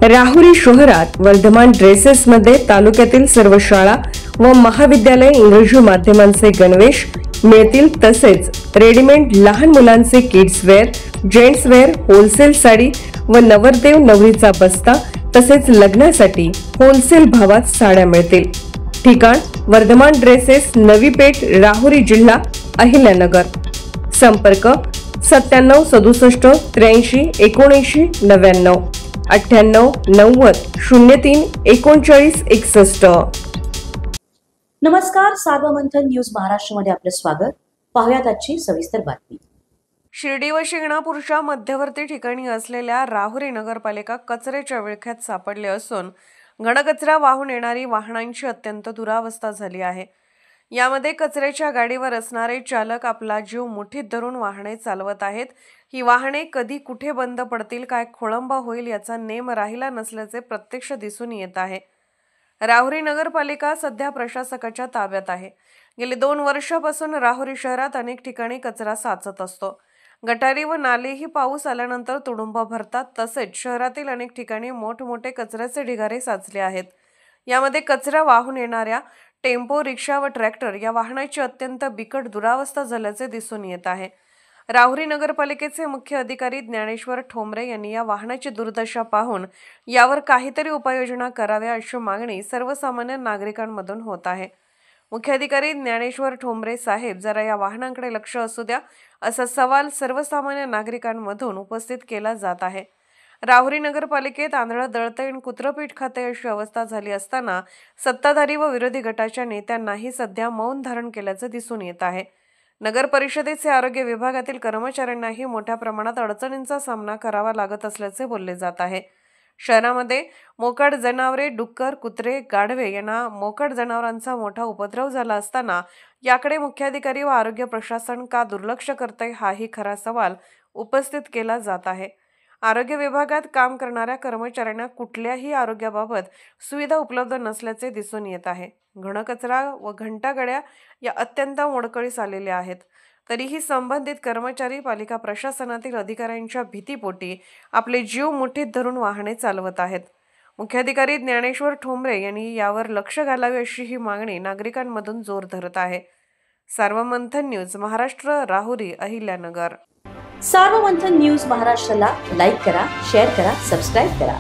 राहुरी शहरात वर्धमान ड्रेसेसमध्ये तालुक्यातील सर्व शाळा व महाविद्यालय इंग्रजी माध्यमांचे गणवेश मिळतील, तसेच रेडीमेड लहान मुलांचे kids wear, gents wear, wholesale sari व नवरदेव नवरीचा बस्ता तसेच लग्नासाठी होलसेल भावात साड्या मिळतील। ठिकाण वर्धमान ड्रेसेस, नवी पेठ, राहुरी, जिल्हा अहिल्यानगर। संपर्क 97 67 83 79 99 98 90 03 39 61। नमस्कार, सार्वमंथन न्यूज महाराष्ट्रमध्ये आपले स्वागत। पाहुयात आजची सविस्तर बातमी। शिर्डी व शिंगणापूरच्या मध्यवर्ती ठिकाणी असलेल्या राहुरी नगरपालिका कचऱ्याच्या विळख्यात सापडले असून घनकचरा वाहून येणारी वाहनांची अत्यंत दुरावस्था झाली आहे। यामध्ये कचऱ्याच्या गाडीवर असणारे चालक आपला जीव मुठीत धरून वाहने चालवत आहेत। ही वाहने कधी कुठे बंद पडतील, काय खोळंबा होईल याचा नेम राहिला नसल्याचे प्रत्यक्ष दिसून येत आहे। राहुरी नगरपालिका सध्या प्रशासकाच्या ताब्यात आहे। गेली 2 वर्षापासून राहुरी शहरात अनेक ठिकाणी कचरा साचत असतो। गटारी व नालेही पाऊस आल्यानंतर तुडुंब भरतात, तसेच शहरातील अनेक ठिकाणी मोठमोठे कचऱ्याचे ढिगारे साचले आहेत। यामध्ये कचरा वाहून येणाऱ्या टेम्पो, रिक्षा व ट्रॅक्टर या वाहनाची अत्यंत बिकट दुरावस्था झाल्याचे दिसून येत आहे। राहुरी नगरपालिकेचे मुख्य अधिकारी ज्ञानेश्वर ठोंबरे यांनी या वाहनाची दुर्दशा पाहून यावर काहीतरी उपाययोजना कराव्या अशी मागणी सर्वसामान्य नागरिकांमधून होत आहे। मुख्य अधिकारी ज्ञानेश्वर ठोंबरे साहेब, जरा या वाहनांकडे लक्ष असू द्या, असा सवाल सर्वसामान्य नागरिकांमधून उपस्थित केला जात आहे। राहुरी नगरपालिकेत आंधळं दळतंय आणि कुत्रं पीठ खातंय अशी अवस्था झाली असताना सत्ताधारी व विरोधी गटाच्या नेत्यांनाही सध्या मौन धारण केल्याचं दिसून येत आहे। नगर परिषदेचे आरोग्य विभागातील कर्मचाऱ्यांनाही मोठ्या प्रमाणात अडचणींचा सामना करावा लागत असल्याचे बोलले जात आहे। शहरामध्ये मोकाट जनावरे, डुक्कर, कुत्रे, गाढवे यांना मोकाट जनावरांचा मोठा उपद्रव झाला असताना याकडे मुख्याधिकारी व आरोग्य प्रशासन का दुर्लक्ष करतंय, हाही खरा सवाल उपस्थित केला जात आहे। आरोग्य विभागात काम करणाऱ्या कर्मचाऱ्यांना कुठल्याही आरोग्याबाबत सुविधा उपलब्ध नसल्याचे दिसून येत आहे। घनकचरा व घंटागाड्या या अत्यंत मोडकळीस आलेल्या आहेत, तरीही संबंधित कर्मचारी पालिका प्रशासनातील अधिकाऱ्यांच्या भीतीपोटी आपले जीव मुठीत धरून वाहने चालवत आहेत। मुख्याधिकारी ज्ञानेश्वर ठोंबरे यांनी यावर लक्ष घालावे अशी ही मागणी नागरिकांमधून जोर धरत आहे। सार्वमंथन न्यूज महाराष्ट्र, राहुरी, अहिल्यानगर। सार्वमंथन न्यूज महाराष्ट्राला लाईक करा, शेअर करा, सबस्क्राईब करा।